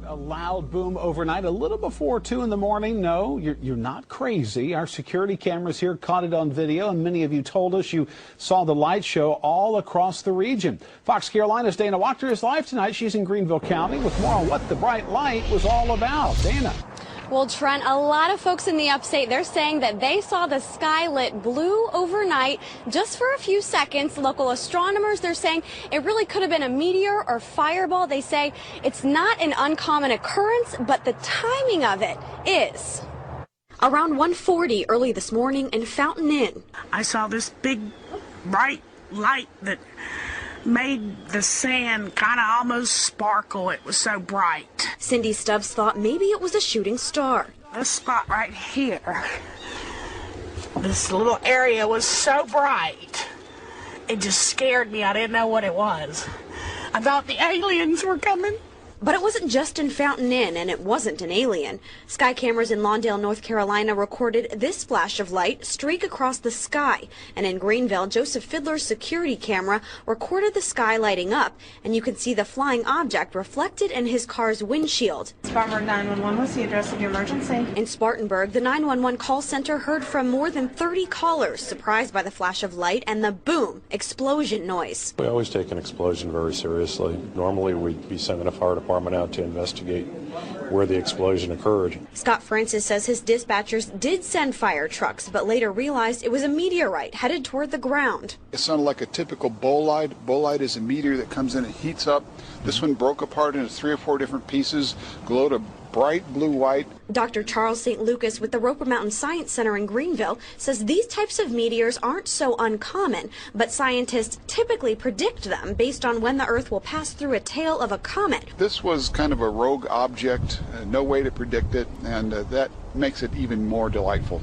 A loud boom overnight, a little before 2 in the morning. No, you're not crazy. Our security cameras here caught it on video, and many of you told us you saw the light show all across the region. Fox Carolina's Dana Wachter is live tonight. She's in Greenville County with more on what the bright light was all about. Dana. Well, Trent, a lot of folks in the upstate, they're saying that they saw the sky lit blue overnight just for a few seconds. Local astronomers, they're saying it really could have been a meteor or fireball. They say it's not an uncommon occurrence, but the timing of it is. Around 1:40 early this morning in Fountain Inn. I saw this big, bright light that made the sand kind of almost sparkle. It was so bright. Cindy Stubbs thought maybe it was a shooting star. This spot right here, this little area was so bright, it just scared me. I didn't know what it was. I thought the aliens were coming. But it wasn't just in Fountain Inn, and it wasn't an alien. Sky cameras in Lawndale, North Carolina recorded this flash of light streak across the sky. And in Greenville, Joseph Fiddler's security camera recorded the sky lighting up, and you can see the flying object reflected in his car's windshield. Spartanburg 911, what's the address of your emergency? In Spartanburg, the 911 call center heard from more than 30 callers, surprised by the flash of light and the boom, explosion noise. We always take an explosion very seriously. Normally we'd be sending a fire department out to investigate where the explosion occurred. Scott Francis says his dispatchers did send fire trucks, but later realized it was a meteorite headed toward the ground. It sounded like a typical bolide. Bolide is a meteor that comes in and heats up. This one broke apart into 3 or 4 different pieces, glowed a bright blue white. Dr. Charles St. Lucas with the Roper Mountain Science Center in Greenville says these types of meteors aren't so uncommon, but scientists typically predict them based on when the Earth will pass through a tail of a comet. This was kind of a rogue object, no way to predict it, and that makes it even more delightful.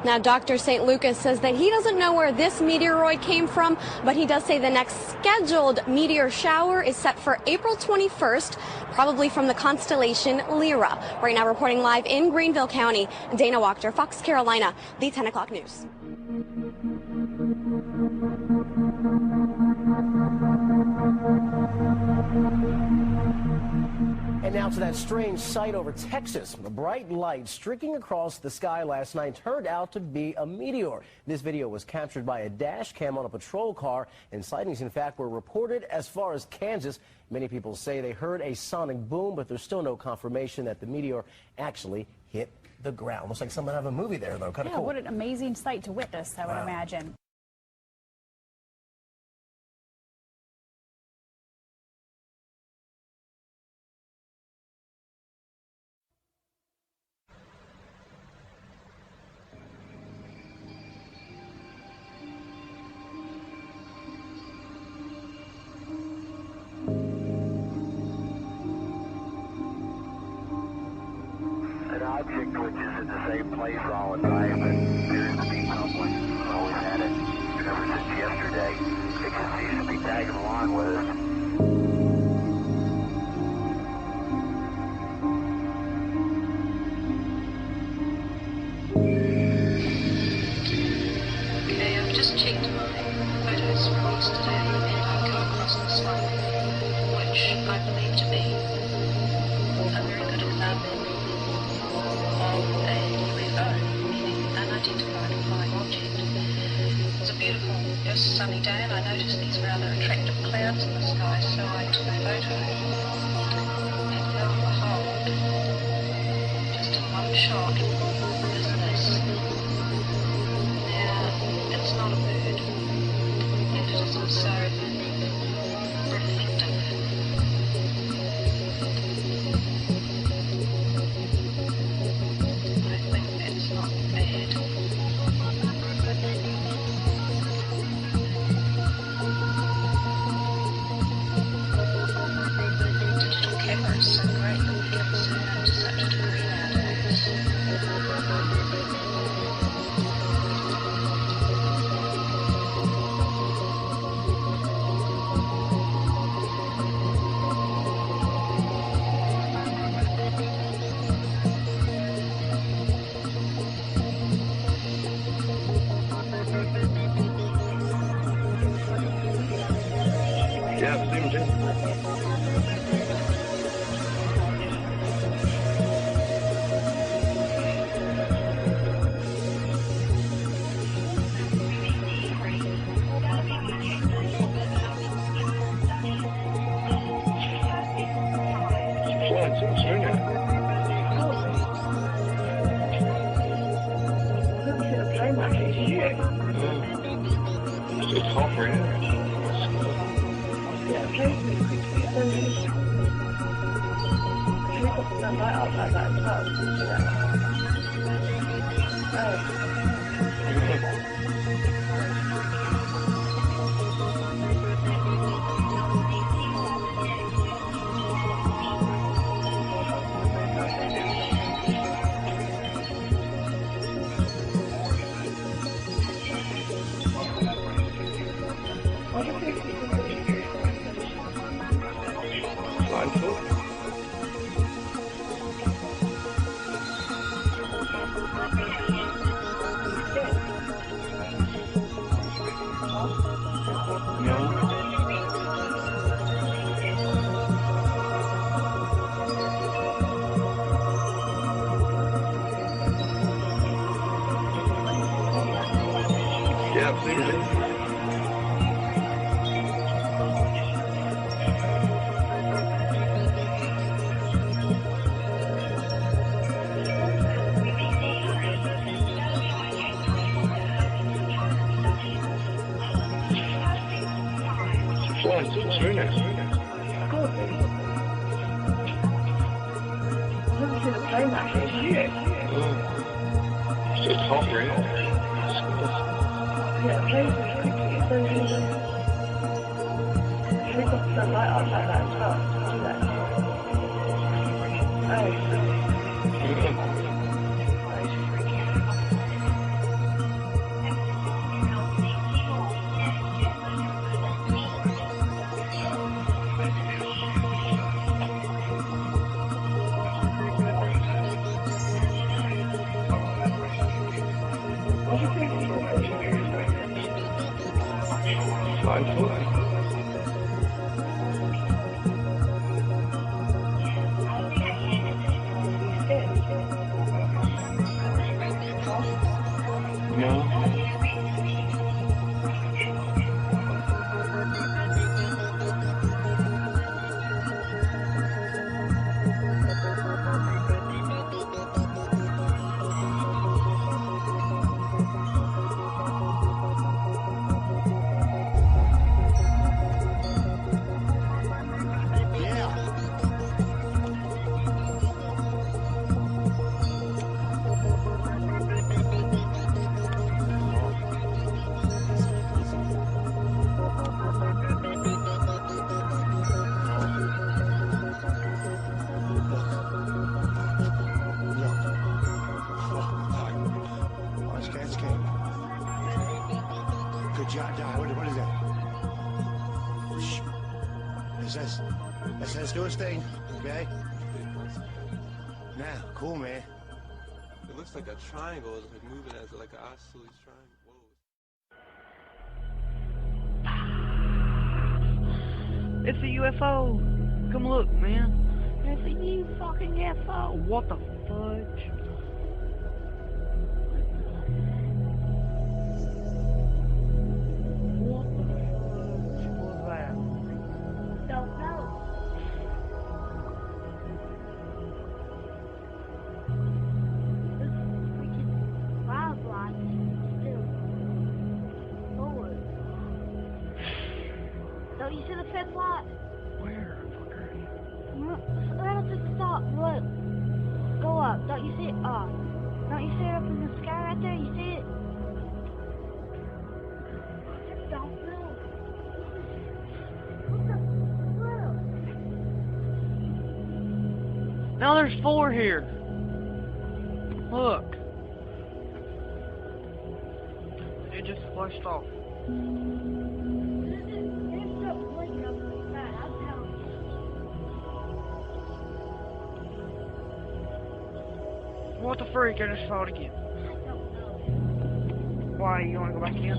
Now, Dr. St. Lucas says that he doesn't know where this meteoroid came from, but he does say the next scheduled meteor shower is set for April 21st, probably from the constellation Lyra. Right now, reporting live in Greenville County, Dana Wachter, Fox Carolina, the 10 o'clock news. And now to that strange sight over Texas. A bright light streaking across the sky last night turned out to be a meteor. This video was captured by a dash cam on a patrol car, and sightings, in fact, were reported as far as Kansas. Many people say they heard a sonic boom, but there's still no confirmation that the meteor actually hit the ground. Looks like something out of a movie there, though. Kind of cool. What an amazing sight to witness, I would imagine. An object which is in the same place all the time and appears to be public. We've always had it ever since yesterday. It just seems to be tagging along with us. Okay, I've just checked my photos from yesterday and I've come across the sky, which I believe to be a very good example of a UFO, meaning unidentified flying object. It's a beautiful, sunny day, and I noticed these rather attractive clouds in the sky, so I took a photo. And lo and behold, just in one shot, is this. Now, it's not a bird, and it is also reflective. Digital camera is so great that we can zoom in to such a degree nowadays. shit. It's hot for you. Yeah, please. Can we put that light outside that as well? Oh. Yeah, please. Flying too soon now. I've never seen a plane like this yet. It's just hot, really. Yeah, planes are tricky. So can we put some light outside that as well? Do that. Oh. Let's do a thing, okay? Now, cool, man. It looks like a triangle. It's like moving as like an isosceles triangle. Whoa. It's a UFO. Come look, man. It's a fucking UFO. What the fudge? What the fudge was that? Don't know. This freaking firefly is still forward. Don't you see the fifth light? Where? That'll just stop. Look. Go up. Don't you see it? Don't you see it up in the sky right there? You see it? Don't move. What the Now there's 4 here. Look. It just flushed off. What the freak? I just saw it again. Why? You want to go back in?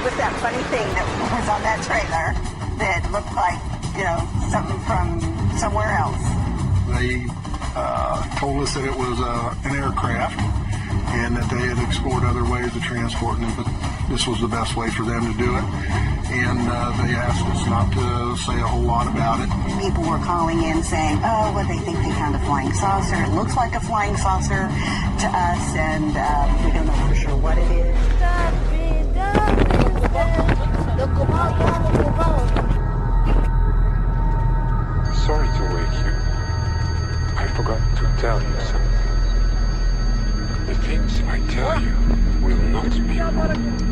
was that funny thing that was on that trailer that looked like, you know, something from somewhere else? They told us that it was an aircraft and that they had explored other ways of transporting it, but this was the best way for them to do it. And they asked us not to say a whole lot about it. People were calling in saying, oh, well, they think they found a flying saucer. It looks like a flying saucer to us, and we don't know for sure what it is. Sorry to wake you. I forgot to tell you something. The things I tell you will not be wrong.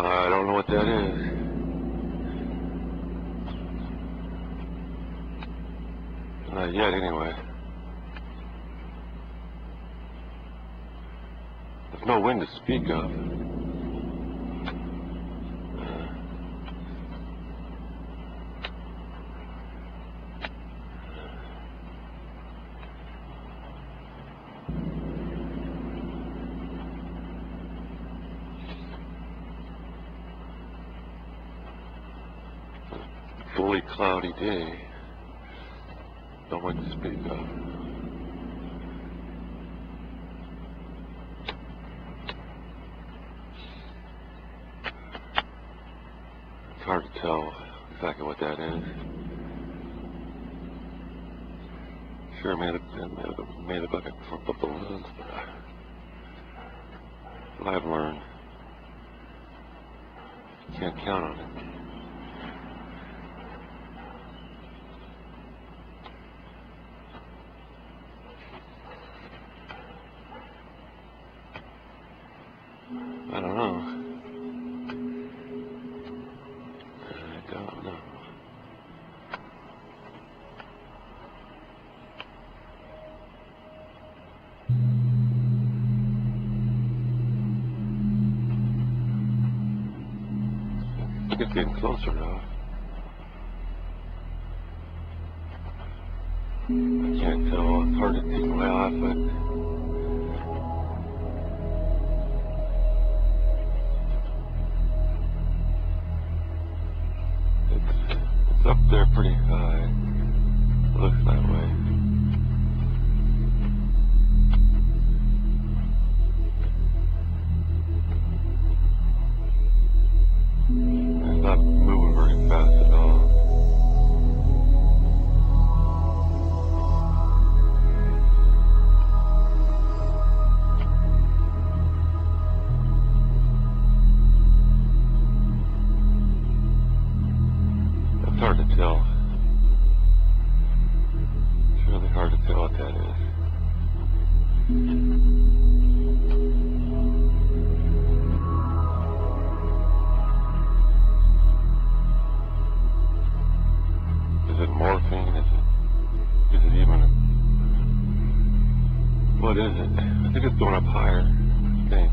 I don't know what that is. Not yet, anyway. There's no wind to speak of. Fully cloudy day. No wind to speak of. It's hard to tell exactly what that is. Sure, it may look like a clump of balloons, but I've learned you can't count on it. I don't know. I don't know. It's getting closer now. I can't tell. It's hard to take my eye off it. Up there pretty high. It looks that way. It's not moving very fast at all. think.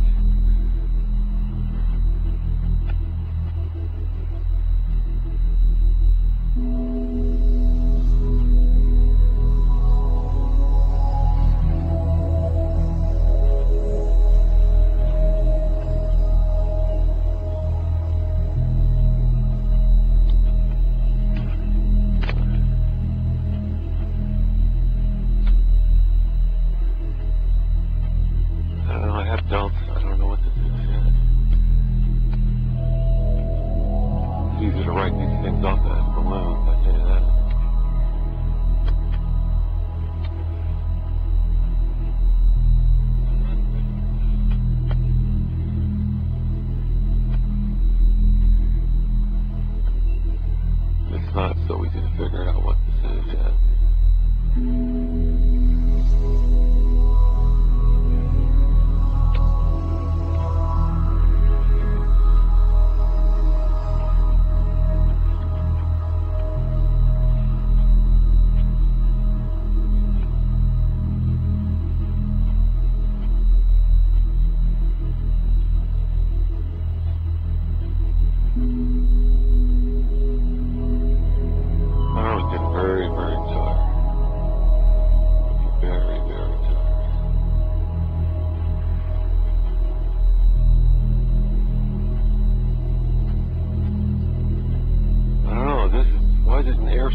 Not so easy to figure out what this is yet.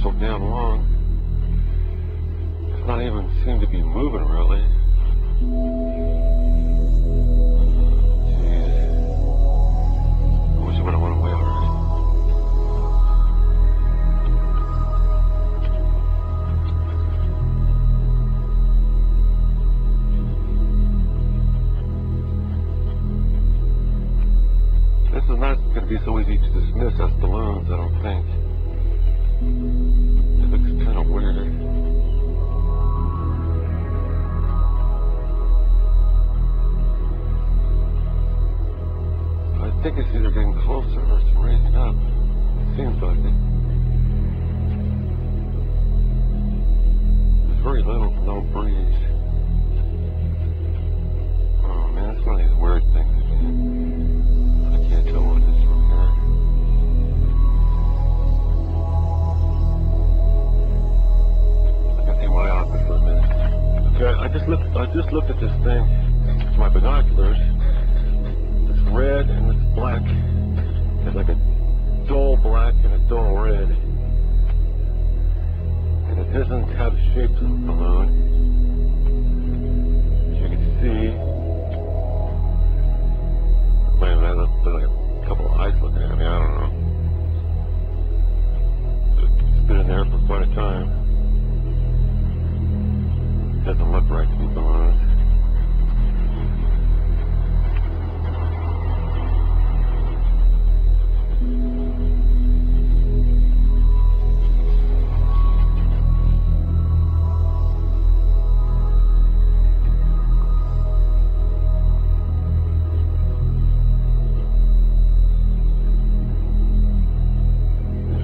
So damn long. It's not even seem to be moving really. Jeez. I wish it would have went away already. This is not going to be so easy to dismiss as balloons, I don't think. It looks kind of weird. I think it's either getting closer or it's raising up. It seems like it. There's very little to no breeze. Oh man, it's one of these weird things again. I can't tell what it is from here. Way off it for a minute. Okay, I just looked at this thing with my binoculars. It's red and it's black. It's like a dull black and a dull red. And it doesn't have the shape of the balloon. As you can see, might have had like a couple of eyes looking at me, I don't know. It's been in there for quite a time. Doesn't look right to be balloons.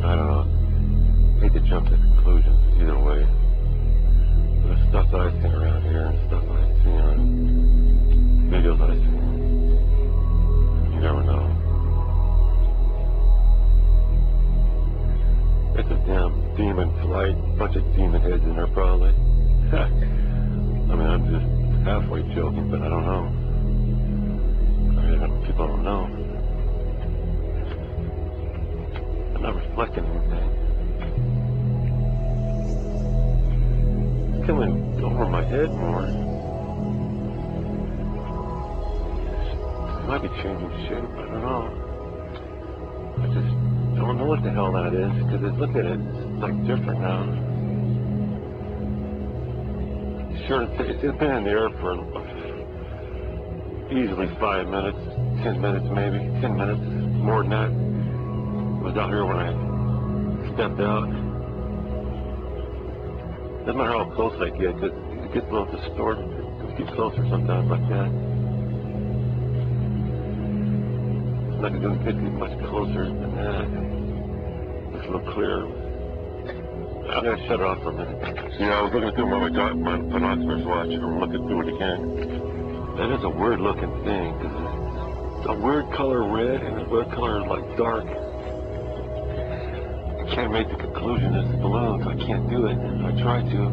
I don't know. I hate to jump to conclusions either way. Stuff that I've seen around here and stuff that I've seen on videos that I've seen. You never know. It's a damn demon flight, bunch of demon heads in there probably. I mean, I'm just halfway joking, but I don't know. I mean, people don't know. I'm not reflecting anything. Coming over my head more. It might be changing shape, I don't know. I just don't know what the hell that is, because look at it, it's like different now. Sure, it's been in the air for easily 5 minutes, 10 minutes maybe, 10 minutes, more than that. It was out here when I stepped out. Doesn't matter how close I get, because it gets a little distorted. It gets closer sometimes like that. It's like it doesn't get much closer than that. It's a little clearer. I'm going to shut it off for a minute. Yeah, I was looking through my binoculars watch. I'm looking through it again. That is a weird looking thing, because it's a weird color red and a weird color like dark. I can't make the conclusion it's balloons. I can't do it. I try to.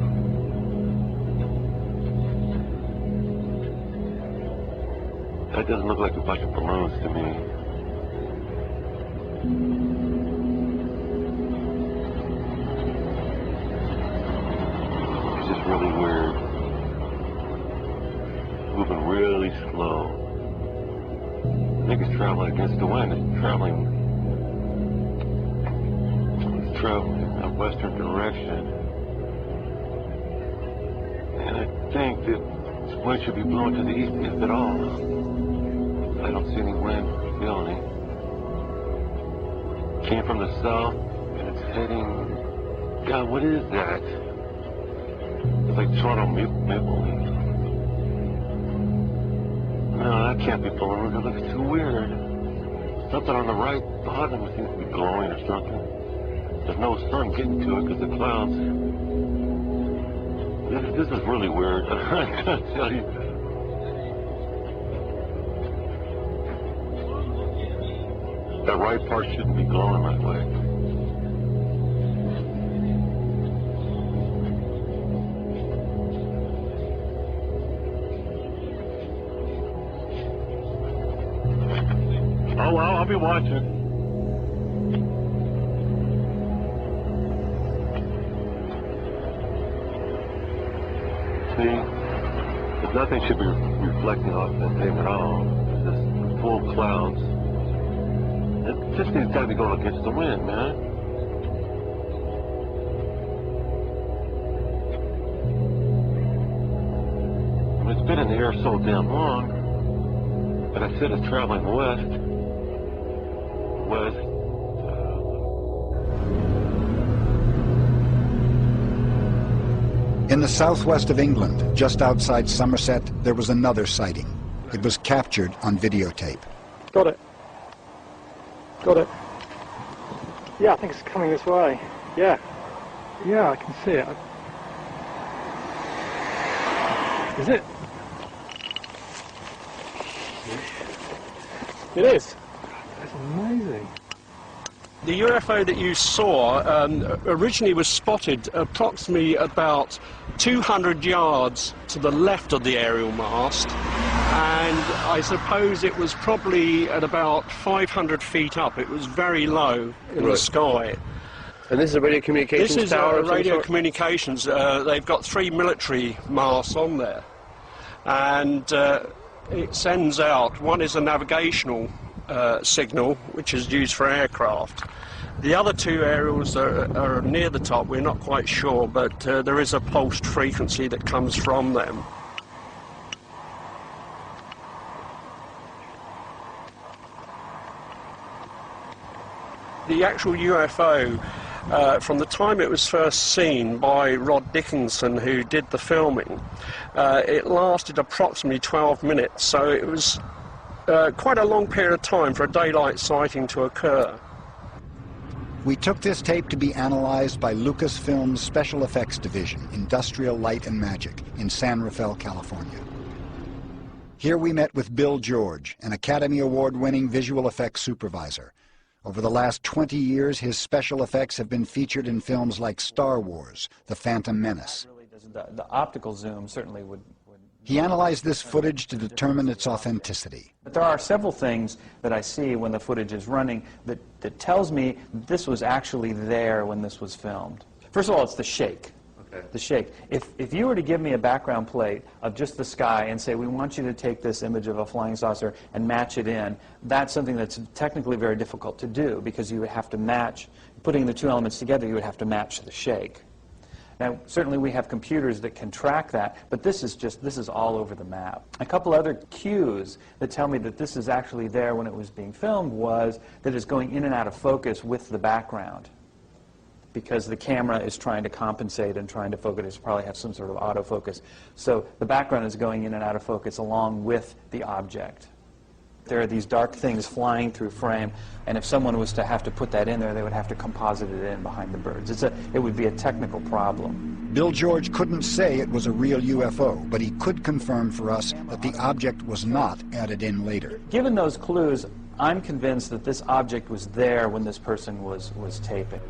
That doesn't look like a bunch of balloons to me. It's just really weird. Moving really slow. I think it's traveling against the wind. It's traveling in a western direction. And I think that this wind should be blowing to the east, if at all. I don't see any wind, feel any. Came from the south, and it's heading... God, what is that? It's like Toronto maple leaf. No, that can't be balloons. It looks too weird. Something on the right bottom seems to be glowing or something. There's no sun getting to it because the clouds. This is really weird. I gotta tell you. That right part shouldn't be glowing that way. Oh well, I'll be watching. See, if nothing should be reflecting off that thing at all. It's just full clouds. It just needs to be going against the wind, man. I mean, it's been in the air so damn long. But I said it's traveling west. In the southwest of England, just outside Somerset, there was another sighting. It was captured on videotape. Got it. Got it. Yeah, I think it's coming this way. Yeah. Yeah, I can see it. Is it? It is. That's amazing. The UFO that you saw originally was spotted approximately about 200 yards to the left of the aerial mast, and I suppose it was probably at about 500 feet up. It was very low in the sky. And this is a radio communications tower? This is radio communications. They've got 3 military masts on there, and it sends out, one is a navigational signal, which is used for aircraft. The other 2 aerials are near the top. We're not quite sure, but there is a pulsed frequency that comes from them. The actual UFO, from the time it was first seen by Rod Dickinson, who did the filming, it lasted approximately 12 minutes, so it was quite a long period of time for a daylight sighting to occur. We took this tape to be analyzed by Lucasfilm's Special Effects Division, Industrial Light and Magic, in San Rafael, California. Here we met with Bill George, an Academy Award-winning visual effects supervisor. Over the last 20 years, his special effects have been featured in films like Star Wars, The Phantom Menace. The optical zoom certainly would... He analyzed this footage to determine its authenticity. But there are several things that I see when the footage is running that tells me this was actually there when this was filmed. First of all, it's the shake. Okay. The shake. If you were to give me a background plate of just the sky and say, we want you to take this image of a flying saucer and match it in, that's something that's technically very difficult to do, because you would have to match, putting the 2 elements together, you would have to match the shake. Now, certainly we have computers that can track that, but this is all over the map. A couple other cues that tell me that this is actually there when it was being filmed was that it's going in and out of focus with the background, because the camera is trying to compensate and trying to focus. It probably have some sort of autofocus. So the background is going in and out of focus along with the object. There are these dark things flying through frame, and if someone was to have to put that in there, they would have to composite it in behind the birds. It would be a technical problem. Bill George couldn't say it was a real UFO, but he could confirm for us that the object was not added in later. Given those clues, I'm convinced that this object was there when this person was taping.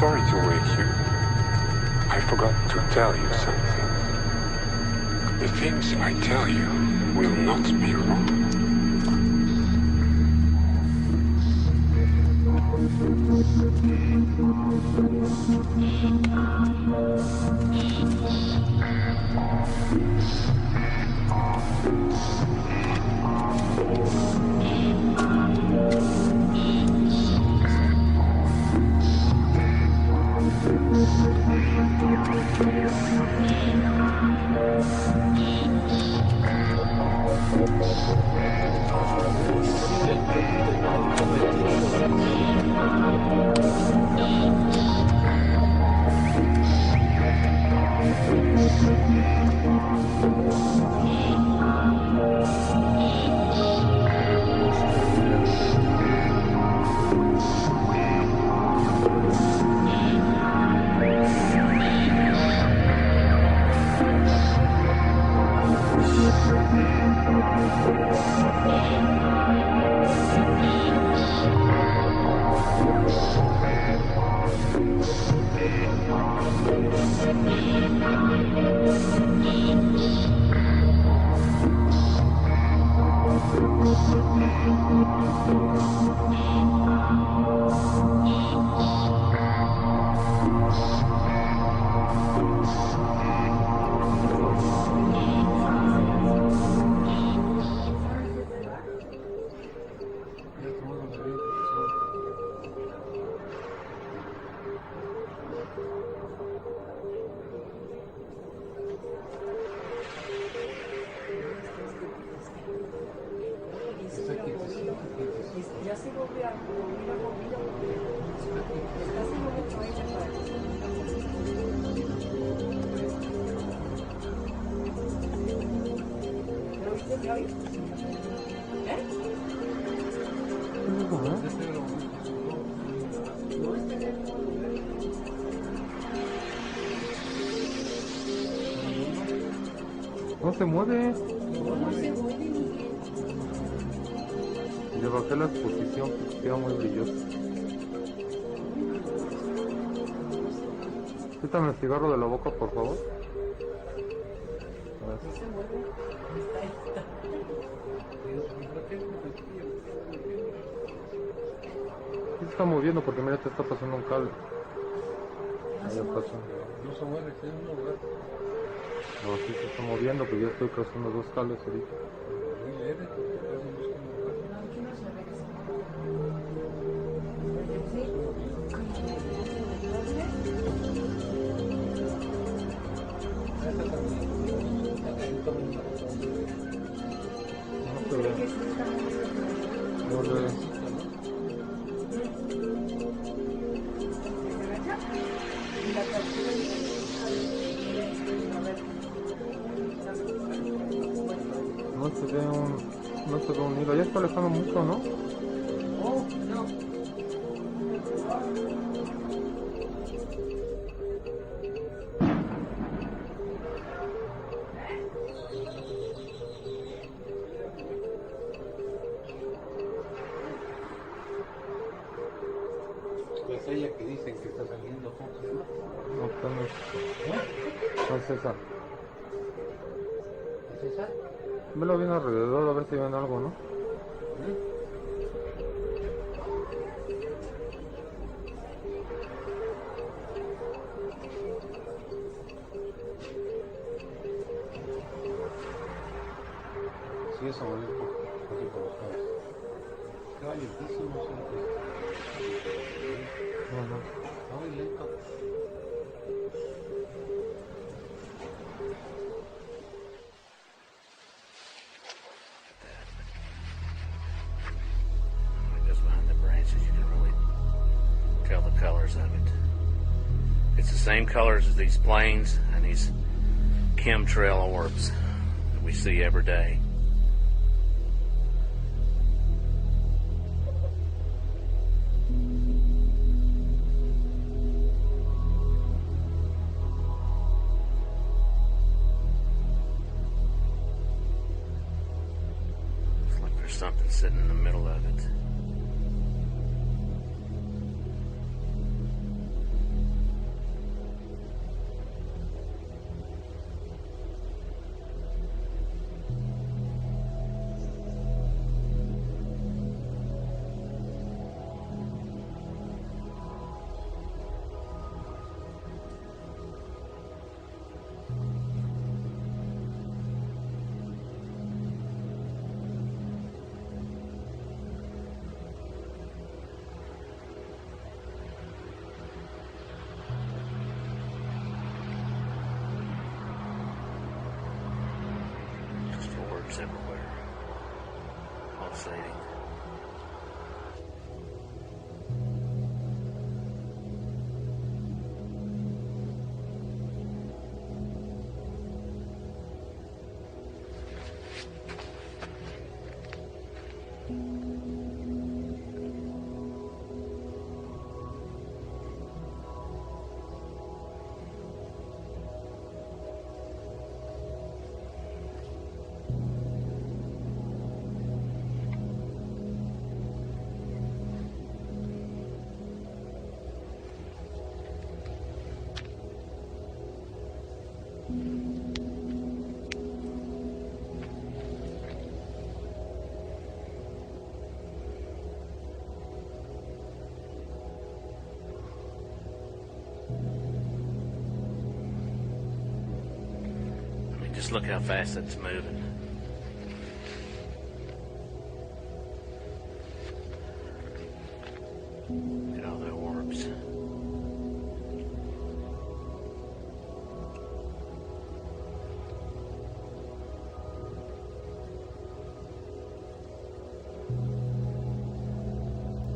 Sorry to wake you. I forgot to tell you something. The things I tell you will not be wrong. No se mueve. Le bajé la exposición porque queda muy brilloso. Quítame el cigarro de la boca, por favor. Gracias. Sí se está moviendo porque mira, te está pasando un cable. Ahí pasó. No se mueve, tiene un lugar. No, sí se está moviendo, pero yo estoy cruzando dos cables ahorita. Muy leve, porque casi no está moviendo. No se ve. No le... No se ve un hilo, ya está alejando mucho, ¿no? No. Es ella que dicen que está saliendo, ¿cómo se llama? No es esa. ¿Es esa? Velo bien alrededor a ver si ven algo, ¿no? Sí, eso va a ir así por los lados. Estaba lentísimo, está muy lento. Colors of it. It's the same colors as these planes and these chemtrail orbs that we see every day. Looks like there's something sitting in the middle of it. Everywhere, pulsating. look how fast it's moving. Look at all the orbs.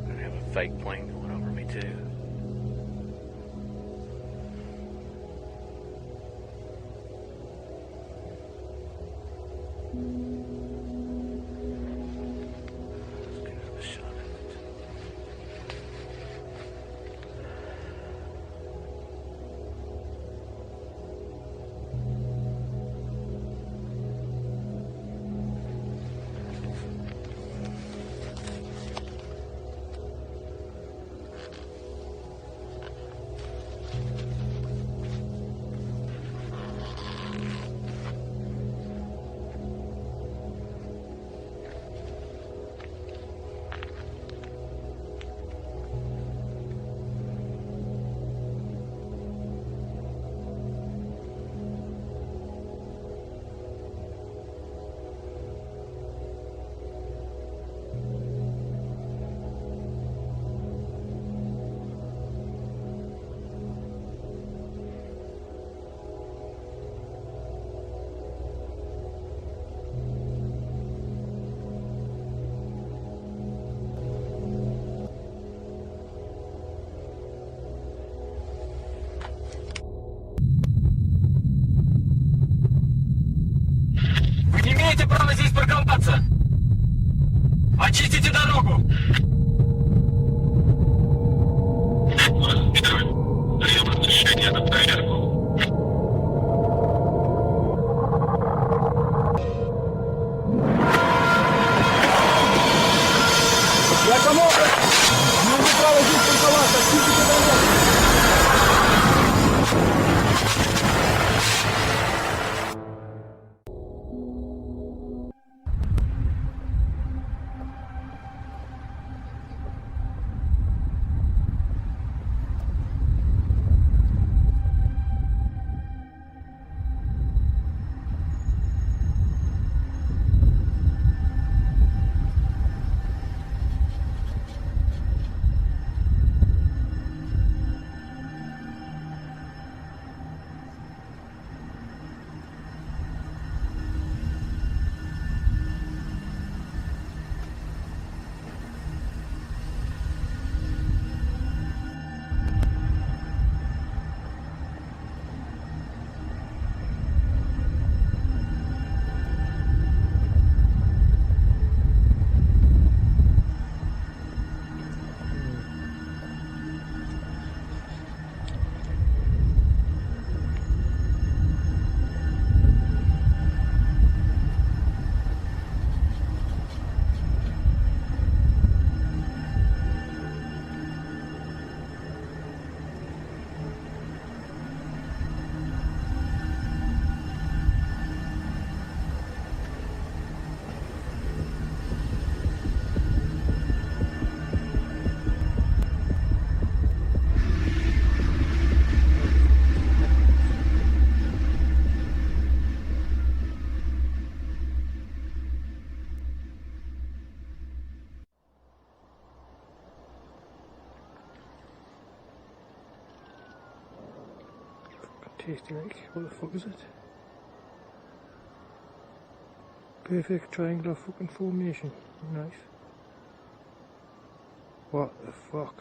I have a fake plane going over me too. Вы не имеете права здесь парковаться! Очистите дорогу! Даем разрешение на проверку. Я кому? Не имею права здесь парковаться! Очистите дорогу! Tasty like, what the fuck is it? Perfect triangular fucking formation, nice. What the fuck?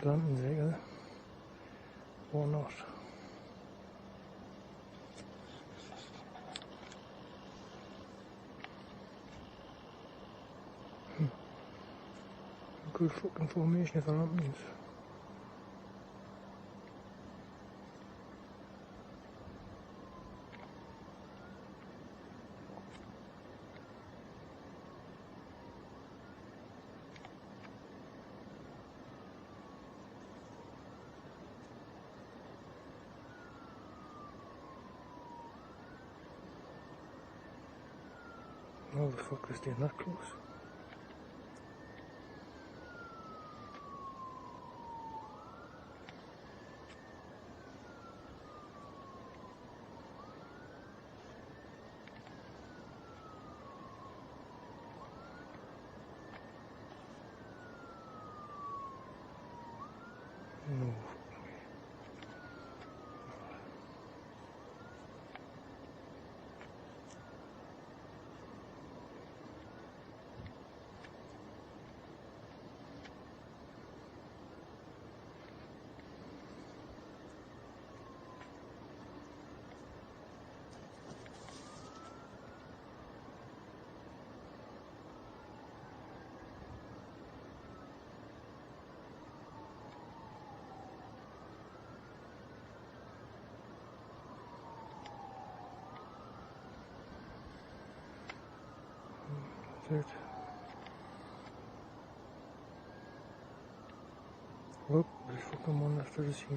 Landen zeker, or not. Good fucking formation if that means. Oh, the fuck is staying that close? Oop, there's fucking one after the sheet.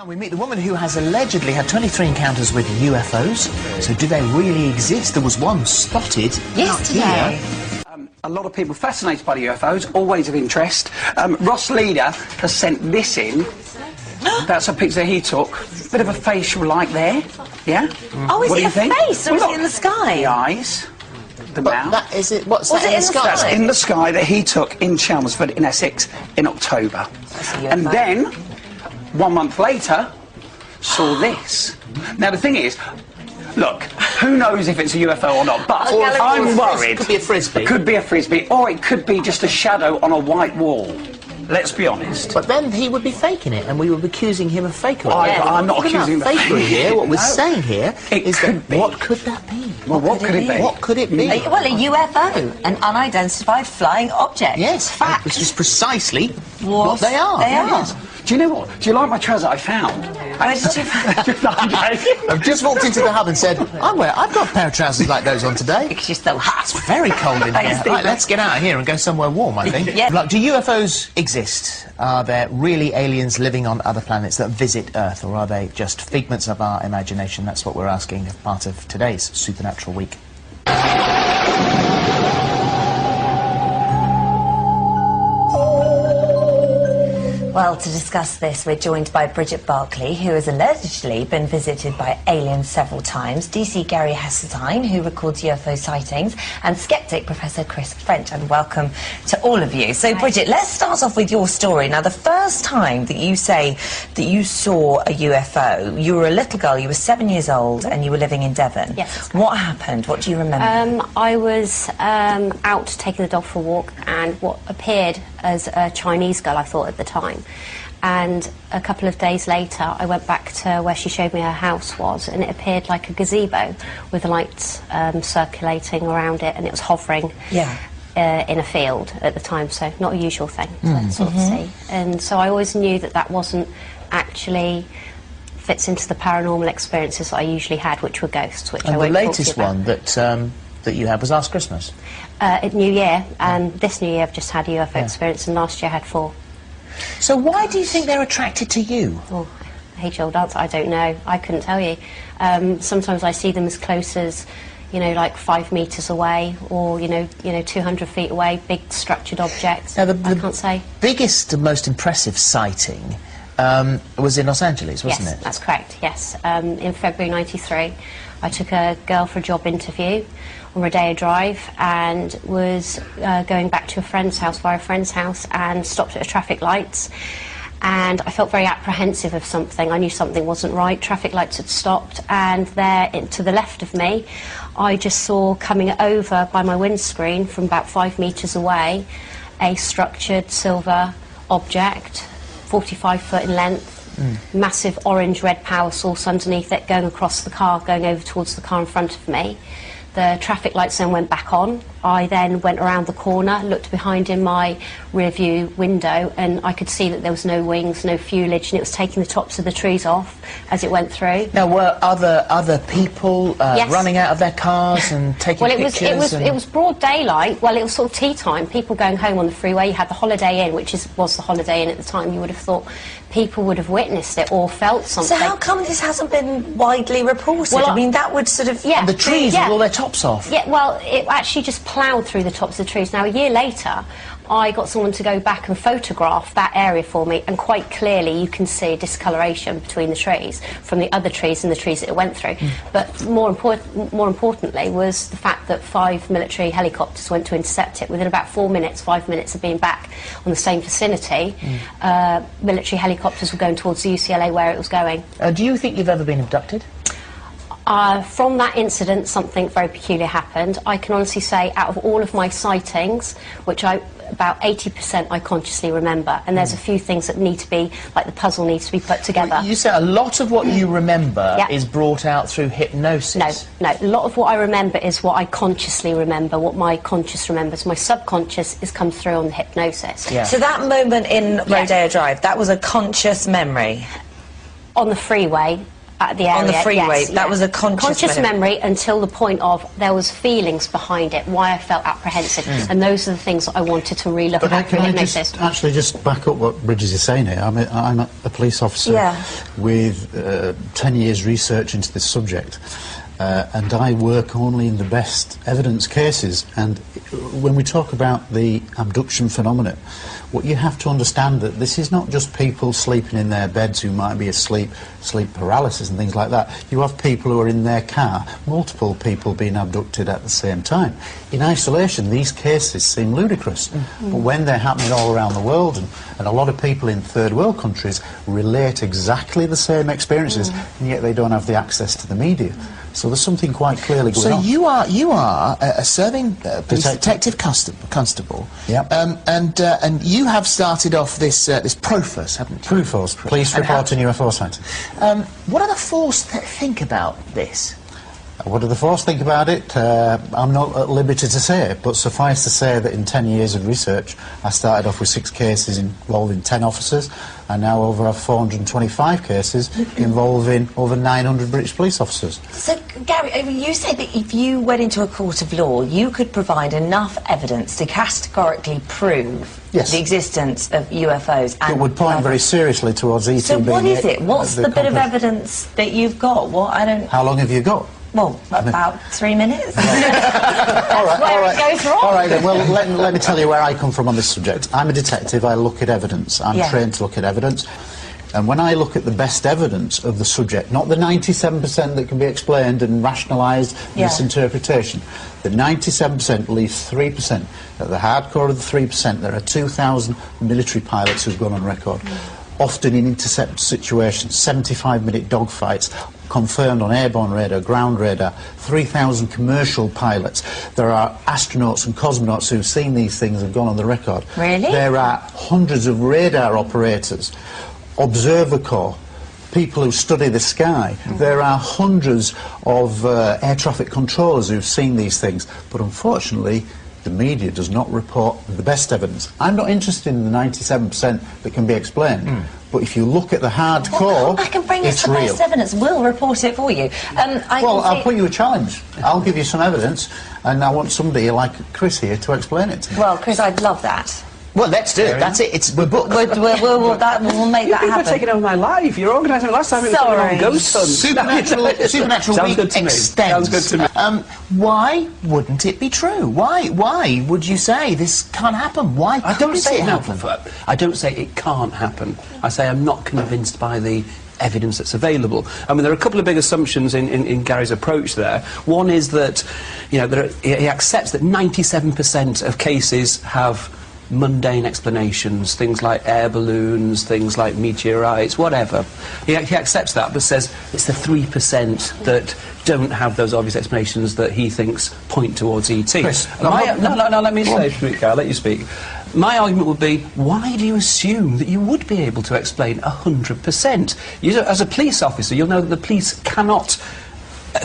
We meet the woman who has allegedly had 23 encounters with UFOs. So do they really exist? There was one spotted yesterday. A lot of people fascinated by the UFOs, always of interest. Ross Leader has sent this in. That's a picture he took. Bit of a facial light there. Yeah? Oh, is what it do you a think? face or is it in the sky? The eyes. The mouth. That is it. What's that in the sky? That's in the sky that he took in Chelmsford in Essex in October. And then 1 month later, saw this. Now the thing is, look, who knows if it's a UFO or not, but I'm worried. It could be a frisbee. It could be a frisbee, or it could be just a shadow on a white wall. Let's be honest. But then he would be faking it, and we would be accusing him of fakery. I'm not accusing him of fakery here. What we're saying here is that be. What could that be? Well, what could it be? What could it be? Well, a UFO, an unidentified flying object. Yes, fact. Which is precisely what they are. They are. Yes. Do you know what? Do you like my trouser I found? Where did you I've just walked into the hub and said, I've got a pair of trousers like those on today. Because you're so hot. It's very cold in here. Right, let's get out of here and go somewhere warm, I think. Yeah. Like, do UFOs exist? Are there really aliens living on other planets that visit Earth, or are they just figments of our imagination? That's what we're asking as part of today's Supernatural Week. Well, to discuss this, we're joined by Bridget Barclay, who has allegedly been visited by aliens several times, DC Gary Hesseltine, who records UFO sightings, and skeptic Professor Chris French. And welcome to all of you. So, Bridget, let's start off with your story. Now, the first time that you say that you saw a UFO, you were a little girl, you were 7 years old, and you were living in Devon. Yes. What happened? What do you remember? I was out taking the dog for a walk, and what appeared as a Chinese girl, I thought at the time. And a couple of days later, I went back to where she showed me her house was, and it appeared like a gazebo with the lights circulating around it, and it was hovering in a field at the time, so not a usual thing to sort of see. And so I always knew that that wasn't actually fits into the paranormal experiences that I usually had, which were ghosts, which I won't talk to you about. And the latest one that you had was last Christmas? At New Year, and this New Year I've just had a UFO experience, and last year I had 4. So why do you think they're attracted to you? Oh, age-old answer, I don't know. I couldn't tell you. Sometimes I see them as close as, you know, like 5 metres away, or you know, 200 feet away, big structured objects. Now, I can't say. Biggest and most impressive sighting was in Los Angeles, wasn't it? That's correct. Yes, in February '93, I took a girl for a job interview on Rodeo Drive, and was going back to a friend's house via a friend's house, and stopped at a traffic lights, and I felt very apprehensive of something. I knew something wasn't right. Traffic lights had stopped, and there to the left of me I just saw coming over by my windscreen from about 5 metres away a structured silver object, 45 foot in length, massive orange red power source underneath it, going across the car, going over towards the car in front of me. The traffic lights then went back on. I then went around the corner, looked behind in my rear view window, and I could see that there was no wings, no foliage, and it was taking the tops of the trees off as it went through. Now, were other people running out of their cars and taking pictures? It was broad daylight. Well, it was sort of tea time. People going home on the freeway. You had the Holiday Inn, which was the Holiday Inn at the time. You would have thought people would have witnessed it or felt something. So how come this hasn't been widely reported? Well, I mean, that would sort of... And the trees with all their tops off. Yeah, well, it actually just ploughed through the tops of the trees. Now, a year later, I got someone to go back and photograph that area for me, and quite clearly you can see discoloration between the trees from the other trees and the trees that it went through. But more importantly was the fact that 5 military helicopters went to intercept it. Within about 4 minutes, 5 minutes of being back on the same vicinity, military helicopters were going towards the UCLA where it was going. Do you think you've ever been abducted? From that incident, something very peculiar happened. I can honestly say, out of all of my sightings, which about 80% I consciously remember, and there's a few things that need to be, like the puzzle needs to be put together. Well, you said a lot of what you remember is brought out through hypnosis. No, a lot of what I remember is what I consciously remember, what my conscious remembers. My subconscious comes through on the hypnosis. Yeah. So that moment in Rodeo Drive, that was a conscious memory? On the freeway. At the area, on the freeway, yes, that was a conscious memory until the point of there was feelings behind it, why I felt apprehensive, and those are the things that I wanted to relook at through hypnosis. Actually just back up what Bridget is saying here. I'm a police officer with 10 years research into this subject. And I work only in the best evidence cases, and when we talk about the abduction phenomenon, what you have to understand that this is not just people sleeping in their beds who might be asleep, sleep paralysis and things like that. You have people who are in their car, multiple people being abducted at the same time. In isolation, these cases seem ludicrous, but when they're happening all around the world, and a lot of people in third world countries relate exactly the same experiences, and yet they don't have the access to the media. So there's something quite clearly going on. So you are a serving detective constable. Yep. And you have started off this PROFOS, haven't you? PROFOS, Police Reporting UFO Sighting. What do the force think about this? What do the force think about it? I'm not at liberty to say, but suffice to say that in 10 years of research, I started off with 6 cases involving 10 officers, and now over 425 cases involving over 900 British police officers. So, Gary, you said that if you went into a court of law, you could provide enough evidence to categorically prove the existence of UFOs. And it would point very seriously towards ET. So what is it? What's the bit of evidence that you've got? How long have you got? Well, about 3 minutes. All right. It goes wrong. All right, then. Well, let me tell you where I come from on this subject. I'm a detective. I look at evidence. I'm trained to look at evidence. And when I look at the best evidence of the subject, not the 97% that can be explained and rationalised, misinterpretation, the 97% leaves 3%. At the hardcore of the 3%, there are 2,000 military pilots who've gone on record, often in intercept situations, 75-minute dogfights, confirmed on airborne radar, ground radar, 3,000 commercial pilots. There are astronauts and cosmonauts who've seen these things and gone on the record. Really? There are hundreds of radar operators, observer corps, people who study the sky. There are hundreds of air traffic controllers who've seen these things. But unfortunately, the media does not report the best evidence. I'm not interested in the 97% that can be explained. But if you look at the hardcore, Well, come back and bring us it's the real. best evidence. We'll report it for you. I'll put you a challenge. I'll give you some evidence, and I want somebody like Chris here to explain it to me. Well, Chris, I'd love that. Well, let's do it. That's it. We're booked. We'll make that People happen. are taking over my life. You're organising last time. It was on ghost hunts. Supernatural Sounds week good to me. extends. Sounds good to me. Why wouldn't it be true? Why would you say this can't happen? Why I don't couldn't say it happen? I don't say it can't happen. I say I'm not convinced by the evidence that's available. I mean, there are a couple of big assumptions in Gary's approach there. One is that, you know, he accepts that 97% of cases have mundane explanations, things like air balloons, things like meteorites, whatever. He accepts that, but says it's the 3% that don't have those obvious explanations that he thinks point towards ET. Chris, no, let me speak, I'll let you speak. My argument would be, why do you assume that you would be able to explain 100%? As a police officer, you'll know that the police cannot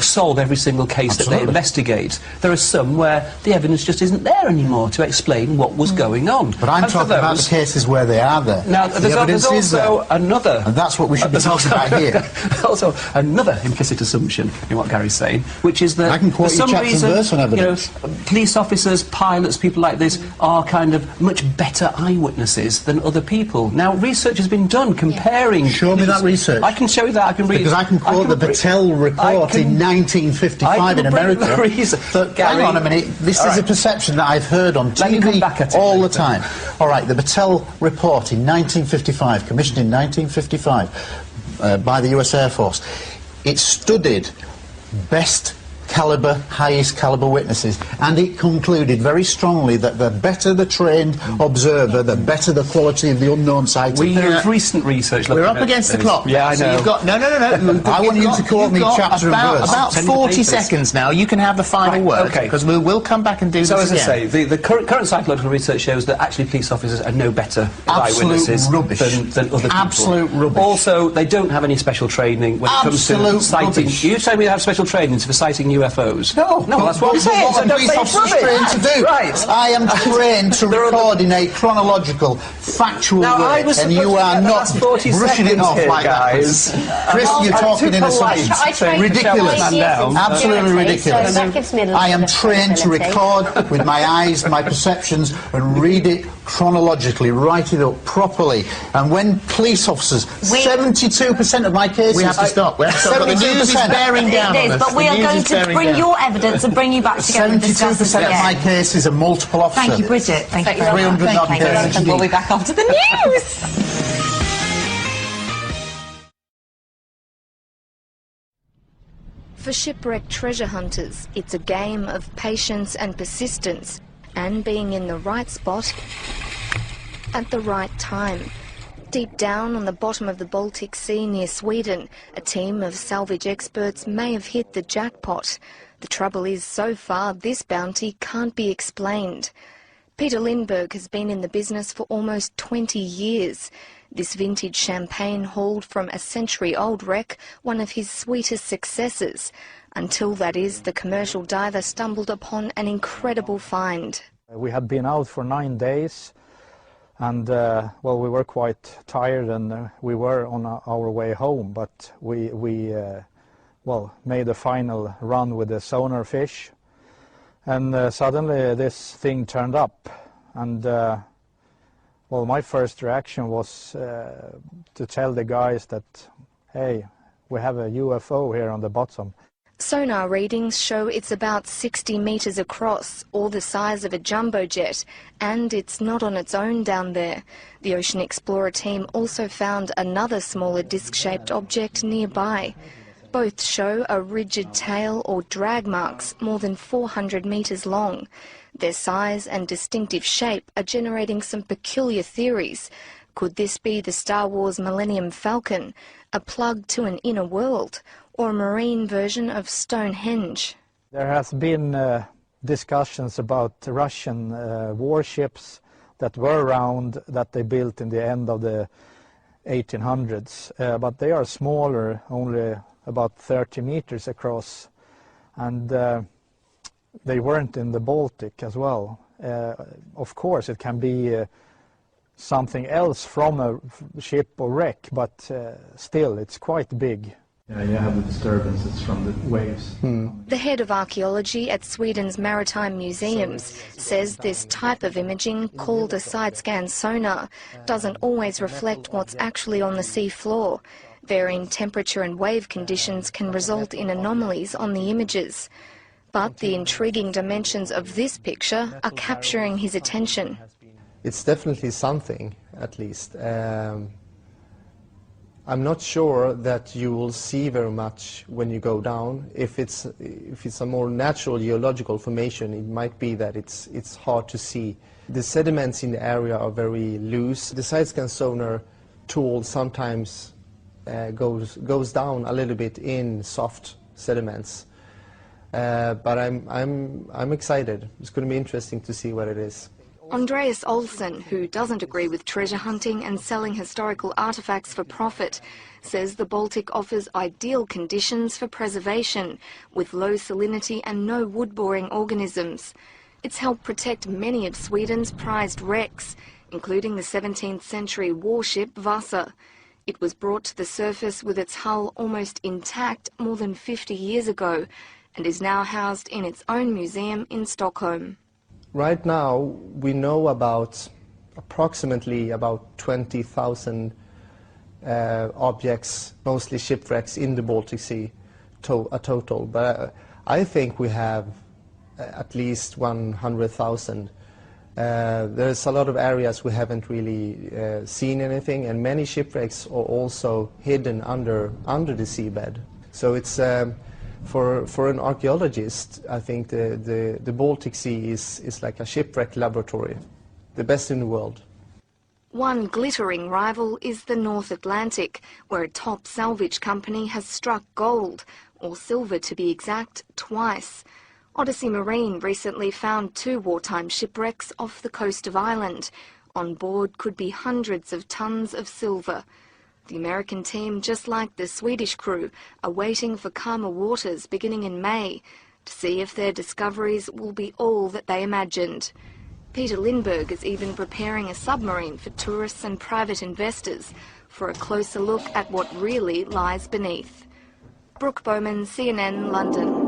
solve every single case that they investigate. There are some where the evidence just isn't there anymore to explain what was going on. But I'm talking about the cases where they are there. Now, there's also another... And that's what we should be talking about here. There's also another implicit assumption in what Gary's saying, which is that I can quote for some you chapter reason, and verse on evidence. Police officers, pilots, people like this are kind of much better eyewitnesses than other people. Now, research has been done comparing... Show me that research. I can show you that. I can read... Because I can quote the Battelle report in 1955 in America. But hang on a minute, this is a perception that I've heard on TV all the time. All right, the Battelle report in 1955, commissioned in 1955 by the US Air Force, it studied best caliber, highest caliber witnesses, and it concluded very strongly that the better the trained observer, the better the quality of the unknown sighting. We have recent research. We're up against the clock. Yeah, I know. So you've got no. I want you to quote me chapter and verse. About 40 seconds now. You can have the final word. Okay. Because we'll come back and do so this again. So, as again. I say, the current psychological research shows that actually police officers are no better eyewitnesses than other people. Absolute rubbish. Also, they don't have any special training when it comes to sighting. You say we have special training for sighting UFOs. No, that's what I'm saying. What a police officer is trained to do. Right. I am trained to record in a chronological, factual way, and you are not brushing it off like guys. that. Chris, you're talking in assumptions. Ridiculous. Absolutely ridiculous. I am trained to record with my eyes, my perceptions, and read it chronologically, write it up properly. And when police officers, 72% of my cases... We have to stop. We have to stop. The news is bearing down on us. But we are going to bring your evidence and bring you back together and discuss this 72% of my cases are multiple officer. Thank you, Bridget. Thank you. 300 odd cases. And we'll be back after the news. For shipwrecked treasure hunters, it's a game of patience and persistence and being in the right spot at the right time. Deep down on the bottom of the Baltic Sea near Sweden, a team of salvage experts may have hit the jackpot. The trouble is, so far, this bounty can't be explained. Peter Lindbergh has been in the business for almost 20 years. This vintage champagne hauled from a century-old wreck, one of his sweetest successes. Until, that is, the commercial diver stumbled upon an incredible find. We had been out for 9 days, and well, we were quite tired, and we were on our way home, but we made a final run with the sonar fish, and suddenly this thing turned up, and well, my first reaction was to tell the guys that, hey, we have a UFO here on the bottom. Sonar readings show it's about 60 metres across, or the size of a jumbo jet, and it's not on its own down there. The Ocean Explorer team also found another smaller disc-shaped object nearby. Both show a rigid tail or drag marks more than 400 metres long. Their size and distinctive shape are generating some peculiar theories. Could this be the Star Wars Millennium Falcon, a plug to an inner world, or a marine version of Stonehenge? There has been discussions about Russian warships that were around, that they built in the end of the 1800s, but they are smaller, only about 30 meters across, and they weren't in the Baltic as well. Of course it can be something else from a ship or wreck, but still it's quite big. Yeah, you have the disturbances from the waves. The head of archaeology at Sweden's Maritime Museums says this type of imaging, called a side-scan sonar, doesn't always reflect what's actually on the sea floor. Varying temperature and wave conditions can result in anomalies on the images. But the intriguing dimensions of this picture are capturing his attention. It's definitely something, at least. I'm not sure that you will see very much when you go down. If it's a more natural geological formation, it might be that it's hard to see. The sediments in the area are very loose. The side-scan sonar tool sometimes goes down a little bit in soft sediments. But I'm excited. It's going to be interesting to see what it is. Andreas Olsson, who doesn't agree with treasure hunting and selling historical artefacts for profit, says the Baltic offers ideal conditions for preservation, with low salinity and no wood-boring organisms. It's helped protect many of Sweden's prized wrecks, including the 17th century warship Vasa. It was brought to the surface with its hull almost intact more than 50 years ago, and is now housed in its own museum in Stockholm. Right now, we know about approximately about 20,000 objects, mostly shipwrecks in the Baltic Sea, a total. But I think we have at least 100,000. There's a lot of areas we haven't really seen anything, and many shipwrecks are also hidden under the seabed. So it's for an archaeologist, I think the Baltic Sea is like a shipwreck laboratory, the best in the world. One glittering rival is the North Atlantic, where a top salvage company has struck gold, or silver to be exact, twice. Odyssey Marine recently found 2 wartime shipwrecks off the coast of Ireland. On board could be hundreds of tons of silver. The American team, just like the Swedish crew, are waiting for calmer waters beginning in May to see if their discoveries will be all that they imagined. Peter Lindbergh is even preparing a submarine for tourists and private investors for a closer look at what really lies beneath. Brooke Bowman, CNN, London.